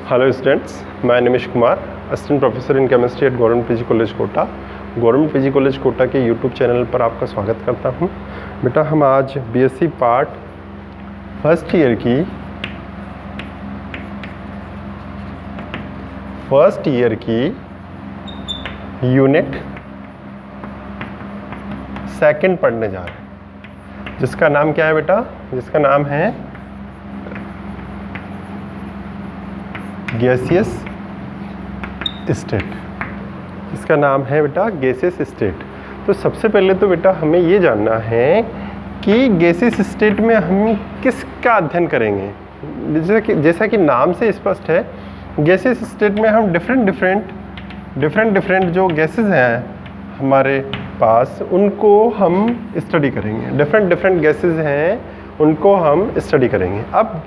Hello students, मैं Nimish Kumar, assistant professor in chemistry at government PG college Kota. Government PG college Kota के YouTube channel पर आपका स्वागत करता हूं। बेटा, हम आज बीएससी पार्ट फर्स्ट ईयर की यूनिट सेकंड पढ़ने जा रहे हैं, जिसका नाम क्या है बेटा? जिसका नाम है गैसियस स्टेट। इसका नाम है बेटा गैसियस स्टेट। तो सबसे पहले तो बेटा हमें ये जानना है कि गैसियस स्टेट में हम किसका अध्ययन करेंगे। जैसा कि नाम से स्पष्ट है, गैसियस स्टेट में हम डिफरेंट जो गैसेस हैं हमारे पास, उनको हम स्टडी करेंगे। डिफरेंट गैसेस हैं, उनको हम स्टडी करेंगे। अब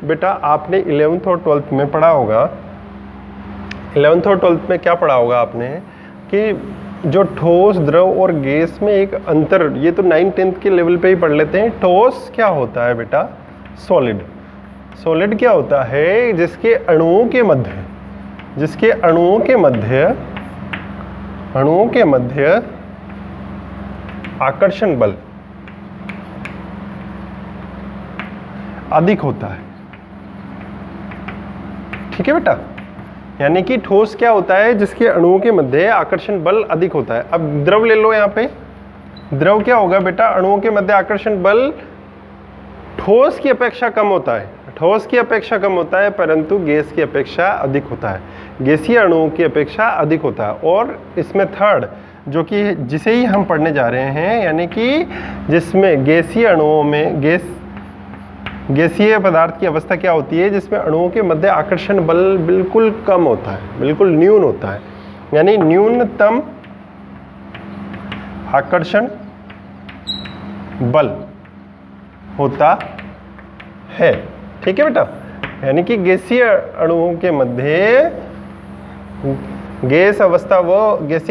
बेटा, आपने 11th और 12th में पढ़ा होगा। 11th और 12th में क्या पढ़ा होगा आपने कि जो ठोस, द्रव और गैस में एक अंतर, ये तो 9th-10th के लेवल पे ही पढ़ लेते हैं। ठोस क्या होता है बेटा? सॉलिड। सॉलिड क्या होता है? जिसके अणुओं के मध्य आकर्षण बल अधिक होता है। ठीक है बेटा, यानी कि ठोस क्या होता है? जिसके अणुओं के मध्य आकर्षण बल अधिक होता है। अब द्रव ले लो। यहाँ पे द्रव क्या होगा बेटा? अणुओं के मध्य आकर्षण बल ठोस की अपेक्षा कम होता है, परंतु गैस की अपेक्षा अधिक होता है। गैसीय अणुओं की अपेक्षा अधिक होता है। और इसमें थर्ड, जो कि जिसे ही हम पढ़ने जा रहे हैं, यानी कि जिसमें गैसीय अणुओं में गैसीय पदार्थ की अवस्था क्या होती है? जिसमें अणुओं के मध्य आकर्षण बल बिल्कुल कम होता है, बिल्कुल न्यून होता है, यानी न्यूनतम आकर्षण बल होता है। ठीक है बेटा, यानी कि गैसीय अणुओं के मध्य गैसीय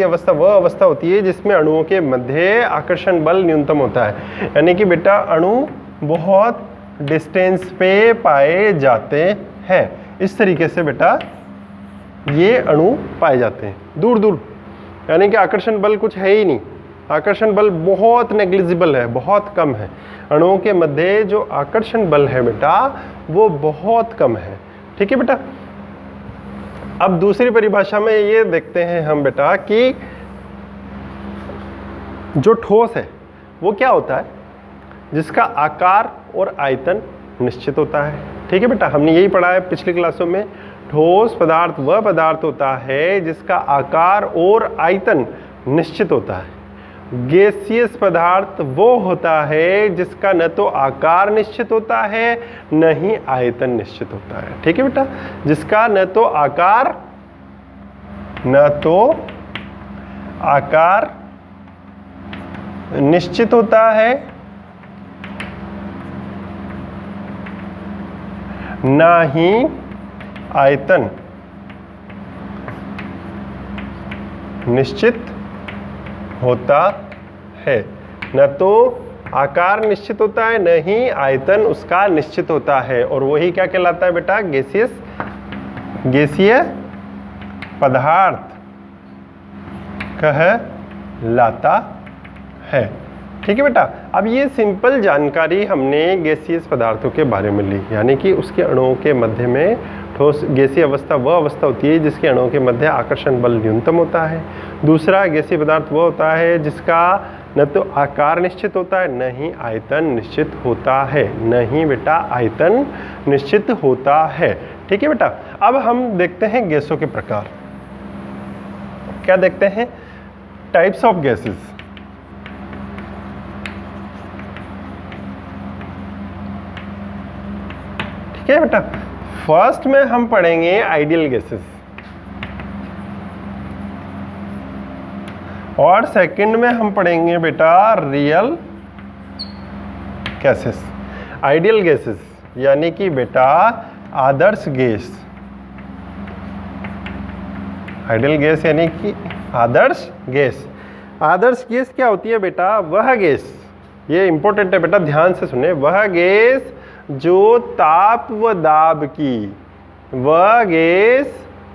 अवस्था वह अवस्था होती है जिसमें अणुओं के मध्य आकर्षण बल न्यूनतम होता है। यानी कि बेटा अणु बहुत डिस्टेंस पे पाए जाते हैं। इस तरीके से बेटा ये अणु पाए जाते हैं दूर, यानी कि आकर्षण बल कुछ है ही नहीं। आकर्षण बल बहुत नेग्लिजिबल है, बहुत कम है। अणुओं के मध्य जो आकर्षण बल है बेटा, वो बहुत कम है। ठीक है बेटा, अब दूसरी परिभाषा में ये देखते हैं हम बेटा कि जो ठोस है वो क्या होता है? जिसका आकार और आयतन निश्चित होता है। ठीक है बेटा, हमने यही पढ़ा है पिछली क्लासों में। ठोस पदार्थ वह पदार्थ होता है जिसका आकार और आयतन निश्चित होता है। गैसियस पदार्थ वो होता है जिसका न तो आकार निश्चित होता है, न ही आयतन निश्चित होता है। ठीक है बेटा, जिसका न तो आकार निश्चित होता है, ना ही आयतन निश्चित होता है। न तो आकार निश्चित होता है, न ही आयतन उसका निश्चित होता है। और वही क्या कहलाता है बेटा? गैसीय पदार्थ कहलाता है। ठीक है बेटा, अब ये सिंपल जानकारी हमने गैसीय पदार्थों के बारे में ली, यानी कि उसके अणुओं के मध्य में ठोस गैसीय अवस्था वह अवस्था होती है जिसके अणुओं के मध्य आकर्षण बल न्यूनतम होता है। दूसरा, गैसीय पदार्थ वह होता है जिसका न तो आकार निश्चित होता है, न ही आयतन निश्चित होता है। ठीक है बेटा, अब हम देखते हैं गैसों के प्रकार। क्या देखते हैं? Types of gases. ठीक है बेटा, फर्स्ट में हम पढ़ेंगे आइडियल गैसेस और सेकंड में हम पढ़ेंगे बेटा रियल गैसेस। आइडियल गैसेस यानी कि बेटा आदर्श गैस। आइडियल गैस यानी कि आदर्श गैस। आदर्श गैस क्या होती है बेटा? वह गैस, ये इंपॉर्टेंट है बेटा, ध्यान से सुने, वह गैस जो ताप व दाब की वह गैस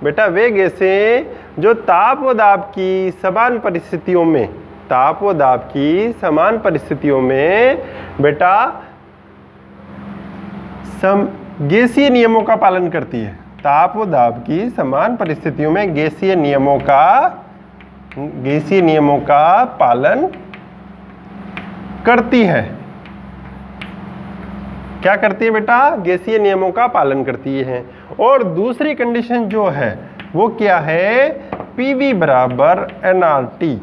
बेटा वे गैसें जो ताप व दाब की समान परिस्थितियों में, ताप व दाब की समान परिस्थितियों में बेटा गैसीय नियमों का पालन करती है। ताप व दाब की समान परिस्थितियों में गैसीय नियमों का पालन करती है। क्या करती है बेटा? गैसीय नियमों का पालन करती है। और दूसरी कंडीशन जो है वो क्या है? PV बराबर nRT,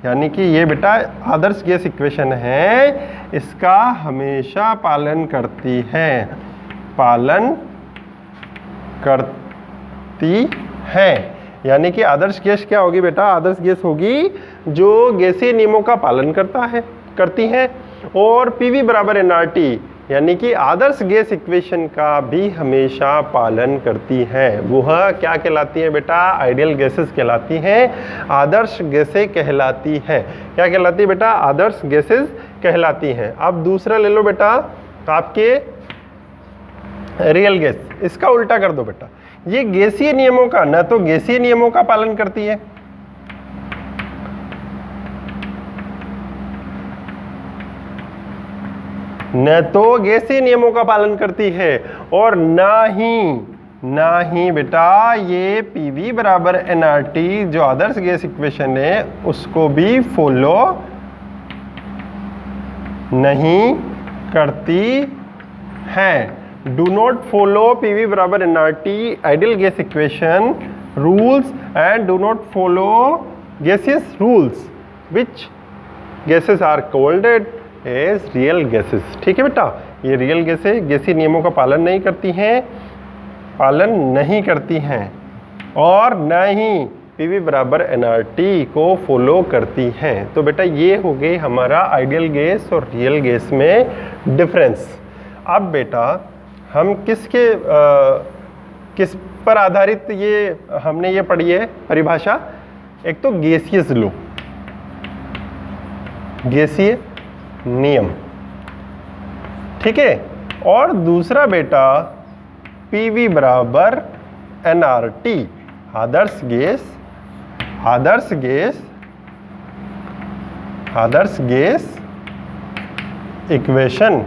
यानी कि ये बेटा आदर्श गैस इक्वेशन है, इसका हमेशा पालन करती है, पालन करती है। यानी कि आदर्श गैस क्या होगी बेटा? आदर्श गैस होगी जो गैसीय नियमों का पालन करती है। और PV बराबर nRT यानी कि आदर्श गैस इक्वेशन का भी हमेशा पालन करती है। वह क्या कहलाती है बेटा? आइडियल गैसेस कहलाती हैं, आदर्श गैसें कहलाती है। क्या कहलाती है बेटा? आदर्श गैसेस कहलाती हैं। अब दूसरा ले लो बेटा आपके रियल गैस, इसका उल्टा कर दो बेटा। ये गैसीय नियमों का, न तो गैसीय नियमों का पालन करती है, न तो गैसीय नियमों का पालन करती है, और ना ही बेटा ये PV बराबर nRT जो आदर्श गैस इक्वेशन है उसको भी फॉलो नहीं करती है। डू नॉट फॉलो PV बराबर nRT ideal gas equation rules and do not follow gases rules which gases are called as real gases. ठीक है बेटा, ये रियल गैसें गैसीय नियमों का पालन नहीं करती हैं और न ही PV बराबर nRT को फॉलो करती हैं। तो बेटा ये हो गए हमारा आइडियल गैस और रियल गैस में डिफरेंस। अब बेटा हम किस पर आधारित हमने ये पढ़ी है परिभाषा? एक तो गैसियस लॉ, गैसीय नियम, ठीक है, और दूसरा बेटा PV बराबर nRT आदर्श गैस इक्वेशन,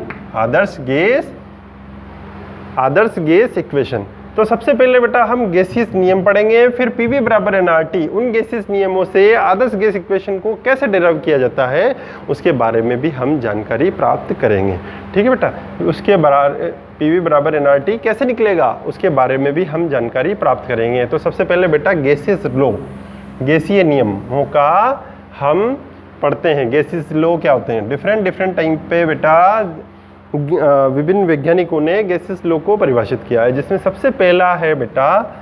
आदर्श गैस इक्वेशन। तो सबसे पहले बेटा हम गैसीय नियम पढ़ेंगे, फिर PV बराबर nRT, उन गैसीय नियमों से आदर्श गैस इक्वेशन को कैसे डेराइव किया जाता है उसके बारे में भी हम जानकारी प्राप्त करेंगे। ठीक है बेटा, उसके PV बराबर nRT कैसे निकलेगा उसके बारे में भी हम जानकारी प्राप्त करेंगे। तो सबसे पहले बेटा गैसियस लॉ, गैसीय नियमों का हम पढ़ते हैं। गैसियस लॉ क्या होते हैं? डिफरेंट टाइम पे बेटा विभिन्न वैज्ञानिकों ने गैसियस लॉ को परिभाषित किया है, जिसमें सबसे पहला है बेटा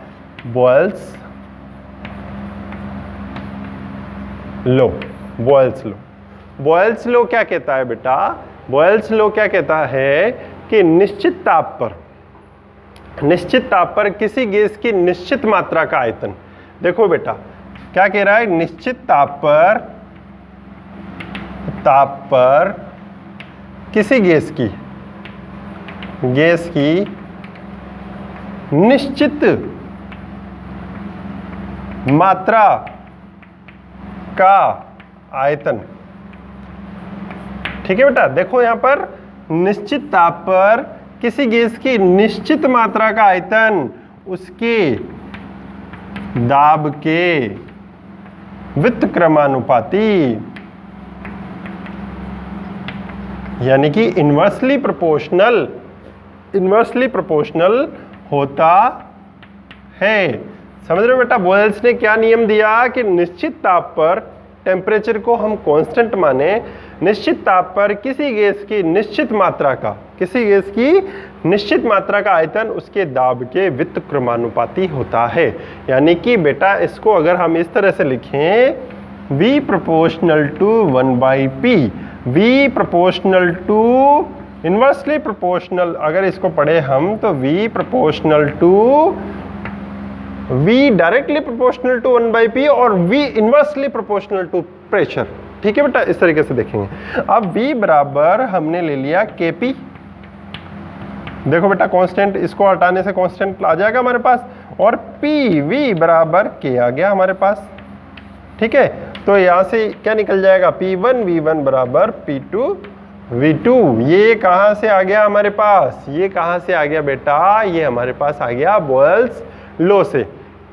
बॉयल्स लॉ। बॉयल्स लॉ क्या कहता है बेटा? बॉयल्स लॉ क्या कहता है कि निश्चित ताप पर किसी गैस की निश्चित मात्रा का आयतन, देखो बेटा क्या कह रहा है? निश्चित ताप पर किसी गैस की निश्चित मात्रा का आयतन। ठीक है बेटा, देखो यहां पर निश्चित ताप पर किसी गैस की निश्चित मात्रा का आयतन उसके दाब के व्युत्क्रमानुपाती, यानी कि इन्वर्सली प्रोपोर्शनल होता है। समझ रहे हो बेटा? बॉयल्स ने क्या नियम दिया कि निश्चित ताप पर, टेम्परेचर को हम कांस्टेंट माने, निश्चित ताप पर किसी गैस की निश्चित मात्रा का आयतन उसके दाब के व्युत्क्रमानुपाती होता है। यानी कि बेटा इसको अगर हम इस तरह से लिखें, V proportional to 1/P, V proportional to inversely proportional, अगर इसको पढ़े हम तो V proportional to V directly proportional to 1/P और V inversely proportional to pressure. ठीक है बेटा, इस तरीके से देखेंगे। अब V बराबर हमने ले लिया KP, देखो बेटा कांस्टेंट, इसको हटाने से कांस्टेंट आ जाएगा हमारे पास, और पी वी बराबर के आ गया हमारे पास। ठीक है, तो यहाँ से क्या निकल जाएगा, P1 V1 बराबर P2 V2। ये कहाँ से आ गया हमारे पास, ये कहाँ से आ गया बेटा, ये हमारे पास आ गया बोयल्स लॉ से।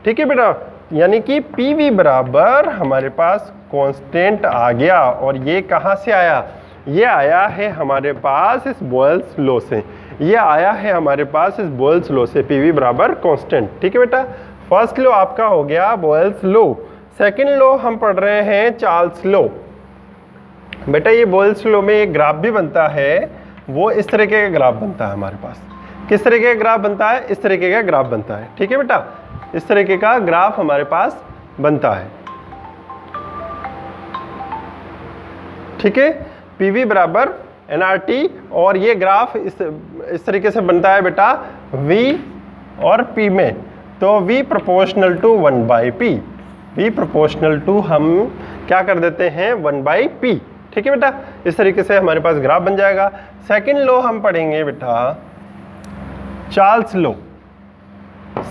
ठीक है बेटा, यानी कि PV बराबर हमारे पास कांस्टेंट आ गया, और ये कहाँ से आया, ये आया है हमारे पास इस बोयल्स लॉ से, ये आया है हमारे पास इस बोयल्स लॉ से, PV बराबर कांस्टेंट। ठीक है बेटा, फर्स्ट लॉ आपका हो गया बोयल्स लॉ। सेकेंड लॉ हम पढ़ रहे हैं चार्ल्स लॉ। बेटा ये बोयल्स लॉ में एक ग्राफ भी बनता है, वो इस तरीके का ग्राफ बनता है हमारे पास। किस तरीके का ग्राफ बनता है, इस तरीके का ग्राफ बनता है। ठीक है बेटा, इस तरीके का ग्राफ हमारे पास बनता है। ठीक है, PV बराबर nRT, और ये ग्राफ इस तरीके से बनता है बेटा V और P में, तो V proportional to 1/P, V proportional to हम क्या कर देते हैं 1/P। ठीक है बेटा, इस तरीके से हमारे पास ग्राफ बन जाएगा। सेकंड लॉ हम पढ़ेंगे बेटा चार्ल्स लॉ।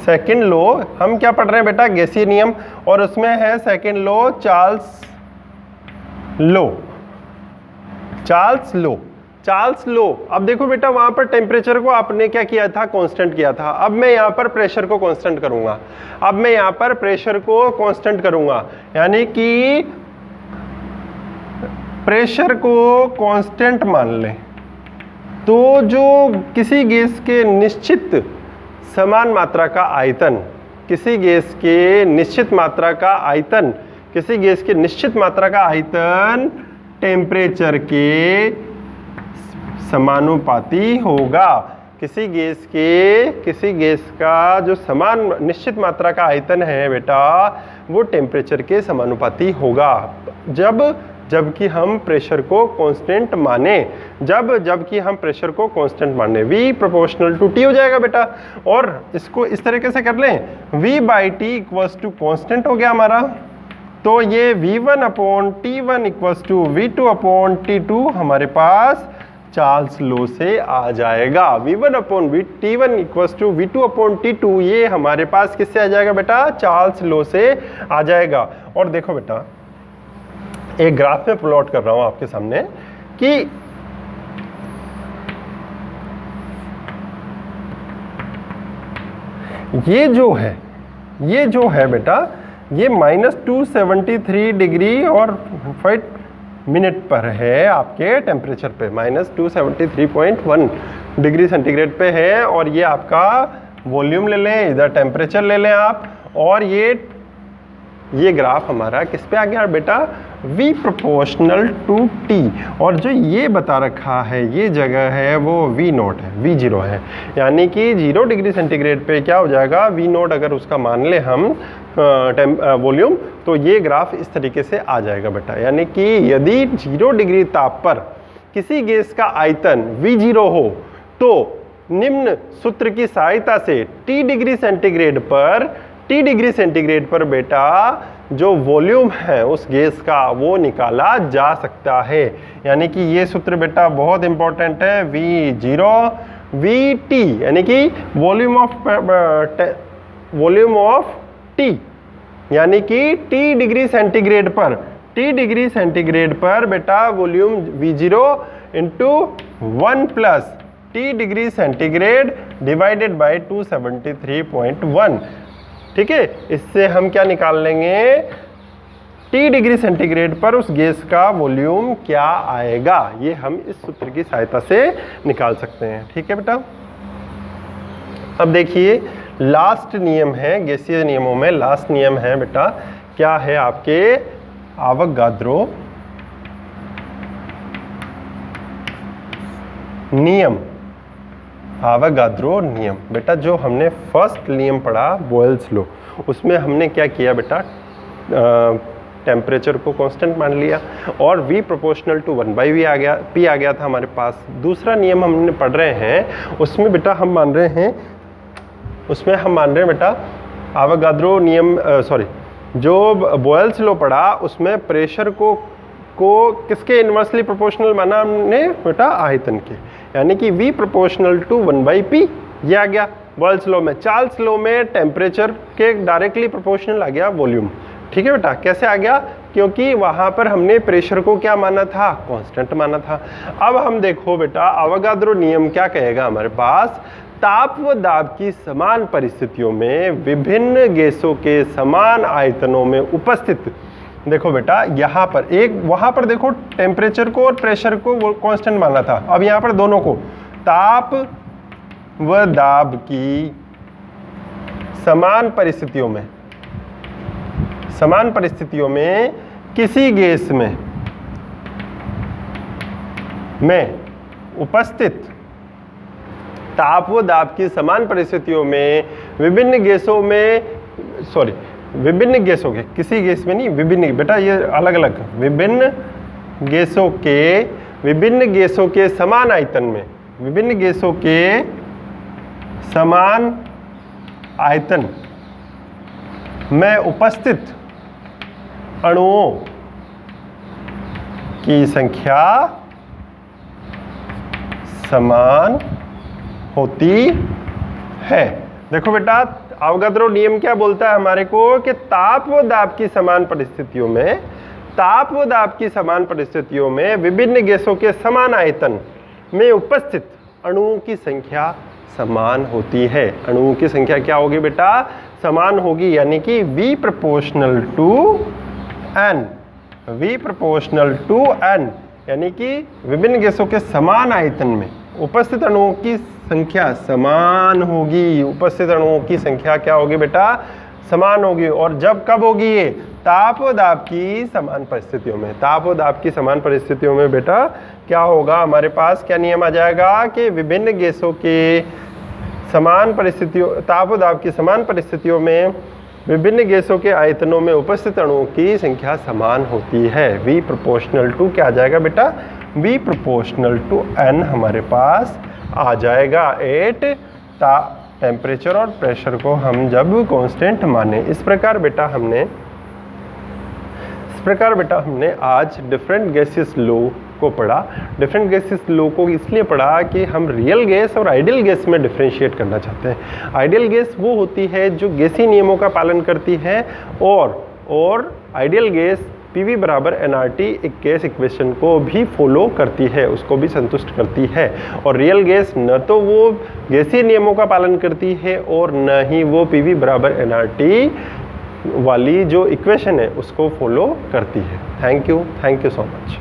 सेकंड लॉ हम क्या पढ़ रहे हैं बेटा, गैसीय नियम, और उसमें है second law Charles law. Charles law, Charles law. अब देखो बेटा, वहां पर टेम्परेचर को आपने क्या किया था, कांस्टेंट किया था। अब मैं यहाँ पर प्रेशर को कांस्टेंट करूंगा, अब मैं यहाँ पर प्रेशर को कांस्टेंट करूंगा, यानी कि प्रेशर को कांस्टेंट मान लें, तो जो किसी गैस के निश्चित समान मात्रा का आयतन, किसी गैस के निश्चित मात्रा का आयतन, किसी गैस के निश्चित मात्रा का आयतन टेम्परेचर के समानुपाती होगा। किसी गैस का जो समान निश्चित मात्रा का आयतन है बेटा, वो टेम्परेचर के समानुपाती होगा जबकि हम प्रेशर को कांस्टेंट माने, जबकि हम प्रेशर को कांस्टेंट माने। V प्रोपोर्शनल टू T हो जाएगा बेटा, और इसको इस तरीके से कर लें, V/T इक्वल्स टू कांस्टेंट हो गया हमारा, तो ये V1/T1 इक्वल्स टू V2/T2 हमारे पास चार्ल्स लॉ से आ जाएगा। V1/T1 इक्वल्स टू V2/T2 ये हमारे पास किससे आ जाएगा बेटा, चार्ल्स लॉ से आ जाएगा। और देखो बेटा, एक ग्राफ में प्लॉट कर रहा हूं आपके सामने कि ये जो है बेटा, ये -273 डिग्री और 5 मिनट पर है आपके टेम्परेचर पे, -273.1 डिग्री सेंटीग्रेड पे है, और ये आपका वॉल्यूम ले लें, इधर टेम्परेचर ले लें आप, और ये ग्राफ हमारा किस पे आ गया बेटा, V प्रोपोर्शनल टू T, और जो ये बता रखा है ये जगह है वो V0 है, V0 है, यानी कि 0 डिग्री सेंटीग्रेड पे क्या हो जाएगा, V0 अगर उसका मान ले हम वॉल्यूम, तो ये ग्राफ इस तरीके से आ जाएगा बेटा। यानी कि यदि 0 डिग्री ताप पर किसी गैस का आयतन V0 हो, तो निम्न सूत्र की सहायता से T डिग्री सेंटीग्रेड पर बेटा जो वॉल्यूम है उस गैस का वो निकाला जा सकता है। यानी कि ये सूत्र बेटा बहुत इंपॉर्टेंट है, V0 VT, यानी कि वॉल्यूम ऑफ T, यानी कि T डिग्री सेंटीग्रेड पर बेटा volume V0 into 1 plus T degree centigrade divided by 273.1। ठीक है, इससे हम क्या निकाल लेंगे, T डिग्री सेंटीग्रेड पर उस गैस का वॉल्यूम क्या आएगा, ये हम इस सूत्र की सहायता से निकाल सकते हैं। ठीक है बेटा, अब देखिए लास्ट नियम है, गैसीय नियमों में लास्ट नियम है बेटा, क्या है आपके आवोगाद्रो नियम। आवोगाद्रो नियम बेटा, जो हमने फर्स्ट नियम पढ़ा बॉयल्स लॉ, उसमें हमने क्या किया बेटा, टेम्परेचर को कांस्टेंट मान लिया, और V प्रोपोर्शनल टू 1/V आ गया, P आ गया था हमारे पास। दूसरा नियम हमने पढ़ रहे हैं, उसमें बेटा हम मान रहे हैं बेटा आवोगाद्रो नियम, जो बॉयल्स लॉ पढ़ा उसमें प्रेशर को को किसके इन्वर्सली प्रोपोर्शनल माना हमने बेटा, आयतन के, यानी कि V प्रोपोर्शनल टू 1/P, ये आ गया बॉयल्स लॉ में। चार्ल्स लॉ में टेम्परेचर के डायरेक्टली प्रोपोर्शनल आ गया वॉल्यूम। ठीक है बेटा, कैसे आ गया? क्योंकि वहां पर हमने प्रेशर को क्या माना था? कांस्टेंट माना था। अब हम देखो बेटा, अवोगाद्रो नियम क्या कहेगा हमारे पास, ताप व दाब की समान परिस्थितियों में विभिन्न गैसों के समान आयतनों में उपस्थित, देखो बेटा यहाँ पर एक, वहां पर देखो टेम्परेचर को और प्रेशर को वो कांस्टेंट माना था, अब यहाँ पर दोनों को, ताप व दाब की समान परिस्थितियों में किसी गैस में उपस्थित, ताप व दाब की समान परिस्थितियों में विभिन्न गैसों के, किसी गैस में नहीं, विभिन्न, बेटा ये अलग अलग, विभिन्न गैसों के समान आयतन में, विभिन्न गैसों के समान आयतन में उपस्थित अणुओं की संख्या समान होती है। देखो बेटा, अवोगाद्रो नियम क्या बोलता है हमारे को कि ताप व दाब की समान परिस्थितियों में विभिन्न गैसों के समान आयतन में उपस्थित अणुओं की संख्या समान होती है। अणुओं की संख्या क्या होगी बेटा? समान होगी, यानी कि V प्रोपोर्शनल टू n, यानी कि विभिन्न गैसों के समान आयतन में उपस्थित अणुओं की संख्या समान होगी। उपस्थित अणुओं की संख्या क्या होगी बेटा? समान होगी। और जब कब होगी ये? ताप व दाब की समान परिस्थितियों में। ताप व दाब की समान परिस्थितियों में बेटा क्या होगा, हमारे पास क्या नियम आ जाएगा कि विभिन्न गैसों के समान परिस्थितियों, ताप व दाब की समान परिस्थितियों में विभिन्न गैसों के आयतनों में उपस्थित अणुओं की संख्या समान होती है। V प्रोपोर्शनल टू क्या आ जाएगा बेटा? V प्रोपोर्शनल टू n हमारे पास आ जाएगा एट टेम्परेचर और प्रेशर को हम जब कांस्टेंट माने। इस प्रकार बेटा हमने आज डिफरेंट गैसेस लॉ को पढ़ा। डिफरेंट गैसेस लॉ को इसलिए पढ़ा कि हम रियल गैस और आइडियल गैस में डिफरेंशिएट करना चाहते हैं। आइडियल गैस वो होती है जो गैसीय नियमों का पालन करती है, और आइडियल गैस PV बराबर nRT एक गैस इक्वेशन को भी फॉलो करती है, उसको भी संतुष्ट करती है। और रियल गैस न तो वो गैसीय नियमों का पालन करती है और न ही वो PV बराबर nRT वाली जो इक्वेशन है उसको फॉलो करती है। Thank you so much.